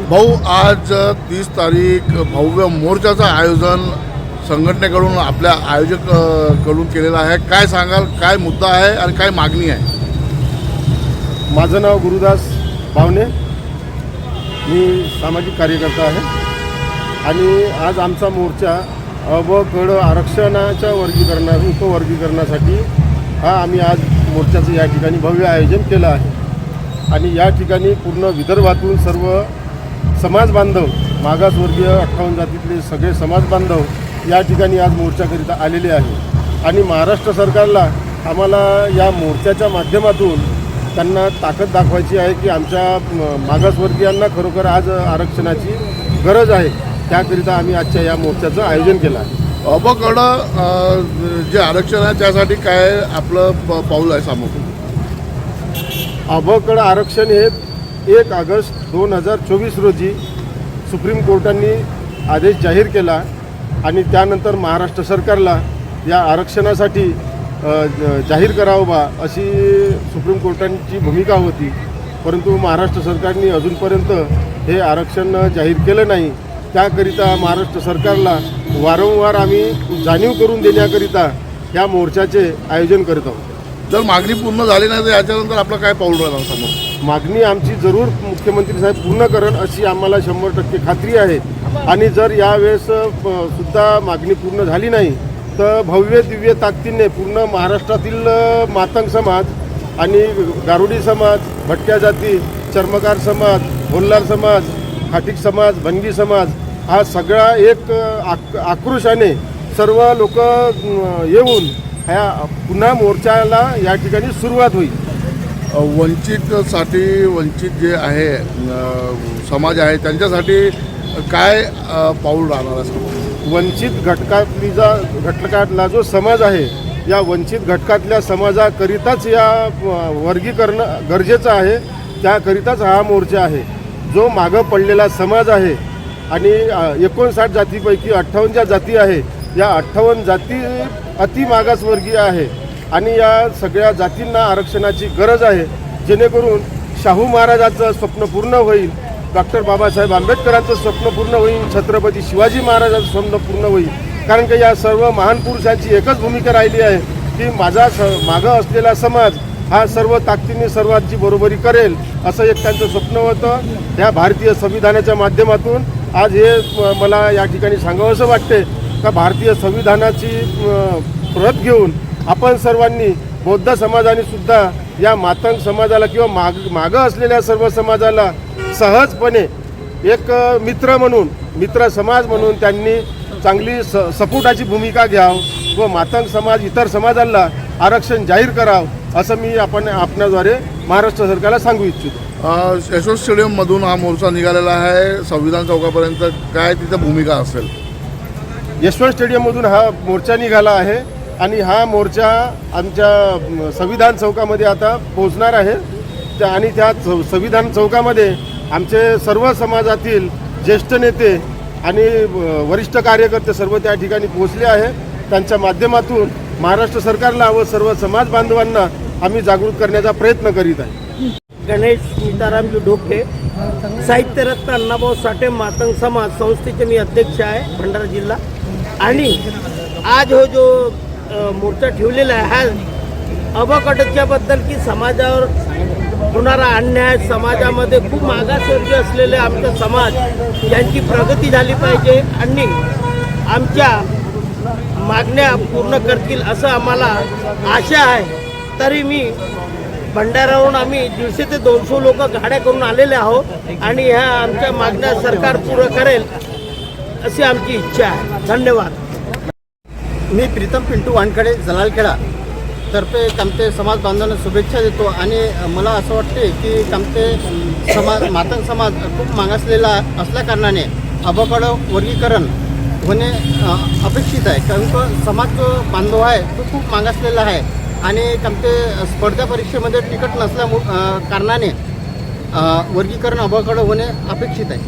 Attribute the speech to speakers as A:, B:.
A: भाऊ, आज 30 तारीख भव्य मोर्चाचं आयोजन संघटनेकडून आपल्या आयोजक कडून केलेलं आहे. काय सांगाल, काय मुद्दा आहे आणि काय मागणी आहे?
B: माझं नाव गुरुदास बावणे, मी सामाजिक कार्यकर्ता आहे आणि आज आमचा मोर्चा व कड आरक्षणाच्या उपवर्गीकरणासाठी हा आम्ही आज मोर्चाचं या ठिकाणी भव्य आयोजन केलं आहे. आणि या ठिकाणी पूर्ण विदर्भातून सर्व समाज बांधव, मागासवर्गीय 58 जातीतले सगळे समाज बांधव या ठिकाणी आज मोर्चाकरिता आलेले आहे. आणि महाराष्ट्र सरकारला आम्हाला या मोर्चाच्या माध्यमातून त्यांना ताकद दाखवायची आहे की आमच्या मागासवर्गीयांना खरोखर आज आरक्षणाची गरज आहे. त्याकरिता आम्ही आजच्या या मोर्चाचं आयोजन केलं आहे.
A: जे आरक्षण आहे त्यासाठी काय आपलं पाऊल आहे समोर?
B: अबकड आरक्षण हे 1 ऑगस्ट 2024 रोजी सुप्रीम कोर्टाने आदेश जाहीर केला आणि त्यानंतर महाराष्ट्र सरकारला या आरक्षणासाठी जाहीर करावं बा अशी सुप्रीम कोर्टाची भूमिका होती. परंतु महाराष्ट्र सरकारने अजूनपर्यंत हे आरक्षण जाहीर केलं नाही. त्याकरिता महाराष्ट्र सरकारला वारंवार आम्ही जाणीव करून देण्याकरिता या मोर्चाचे आयोजन करत आहोत.
A: जर मागणी पूर्ण झाली नाही तर याच्यानंतर आपलं काय पाऊल राहणार समोर?
B: मागणी आमची जरूर मुख्यमंत्री साहेब पूर्ण करण अशी आम्हाला 100% खात्री आहे. आणि जर यावेळेस सुद्धा मागणी पूर्ण झाली नाही तर भव्य दिव्य ताकदीने पूर्ण महाराष्ट्रातील मातंग समाज आणि गारुडी समाज, भटक्या जाती, चर्मकार समाज, भोल्लार समाज, खाटीक समाज, भंगी समाज हा सगळा एक आक्रोशाने सर्व लोक येऊन ह्या पुन्हा मोर्चाला या ठिकाणी सुरुवात होईल.
A: वंचित जे आहे समाज आहे त्यांच्यासाठी काय पाऊल राहणार आहे?
B: वंचित घटकातला जो समाज आहे या वंचित घटकातल्या समाजाकरिताच या वर्गीकरण गरजेचं आहे. त्याकरिताच हा मोर्चा आहे. जो मागं पडलेला समाज आहे आणि 59 जातीपैकी 58 ज्या जाती आहे या 58 जाती अति मागासवर्गीय आहे आणि या सगळ्या जातींना आरक्षणाची गरज आहे. जेणेकरून शाहू महाराजांचं स्वप्न पूर्ण होईल, डॉक्टर बाबासाहेब आंबेडकरांचं स्वप्न पूर्ण होईल, छत्रपती शिवाजी महाराजांचं स्वप्न पूर्ण होईल. कारण की या सर्व महान पुरुषांची एकच भूमिका राहिली आहे की माझा मागं असलेला समाज हा सर्व ताकदीने सर्वांची बरोबरी करेल असं एक त्यांचं स्वप्न होतं. या भारतीय संविधानाच्या माध्यमातून आज हे मला या ठिकाणी सांगावंसं वाटते का भारतीय संविधानाची प्रत घेऊन आपण सर्वांनी बौद्ध समाजाने सुद्धा या मातंग समाजाला किंवा मागं असलेल्या सर्व समाजाला सहजपणे एक मित्र समाज म्हणून त्यांनी चांगली सपोर्टाची भूमिका घ्यावं व मातंग समाज इतर समाजाला आरक्षण जाहीर करावं असं मी आपणाद्वारे महाराष्ट्र सरकारला सांगू इच्छितो.
A: यशवंत स्टेडियममधून हा मोर्चा निघालेला आहे संविधान चौकापर्यंत. काय तिथं भूमिका असेल?
B: यशवंत स्टेडियममधून हा मोर्चा निघाला आहे आणि हा मोर्चा आमच्या संविधान चौकामध्ये आता पोहोचणार आहे. आणि त्या संविधान चौकामध्ये आमचे सर्व समाजातील ज्येष्ठ नेते आणि वरिष्ठ कार्यकर्ते सर्व त्या ठिकाणी पोहोचले आहे. त्यांच्या माध्यमातून महाराष्ट्र सरकारला व सर्व समाज बांधवांना आम्ही जागृत करण्याचा प्रयत्न करीत आहे.
C: गणेश सीतारामजी ढोके, साहित्यरत्न अण्णाभाऊ साठे मातंग समाज संस्थेचे मी अध्यक्ष आहे, भंडारा जिल्हा. आणि आज जो मोर्चा ठेवलेला आहे हा अबकडच्याबद्दल की समाजावर होणारा अन्याय, समाजामध्ये खूप मागासवर्गीय असलेले आमचा समाज यांची प्रगती झाली पाहिजे आणि आमच्या मागण्या पूर्ण करतील असं आम्हाला आशा आहे. तरी मी भंडाऱ्यावरून आम्ही 150 ते 200 लोक गाड्या करून आलेले आहोत आणि ह्या आमच्या मागण्या सरकार पूर्ण करेल अशी आमची इच्छा आहे. धन्यवाद.
D: मी प्रीतम पिंटू वानखडे, जलालखेडा तर्फे कामते समाज बांधवांना शुभेच्छा देतो. आणि मला असं वाटते की कामते मातंग समाज खूप मागासलेला असल्याकारणाने अबकड वर्गीकरण होणे अपेक्षित आहे. कारण तो समाज जो बांधव आहे तो खूप मागासलेला आहे आणि कामते स्पर्धा परीक्षेमध्ये तिकीट नसल्या कारणाने वर्गीकरण अबकड होणे अपेक्षित आहे.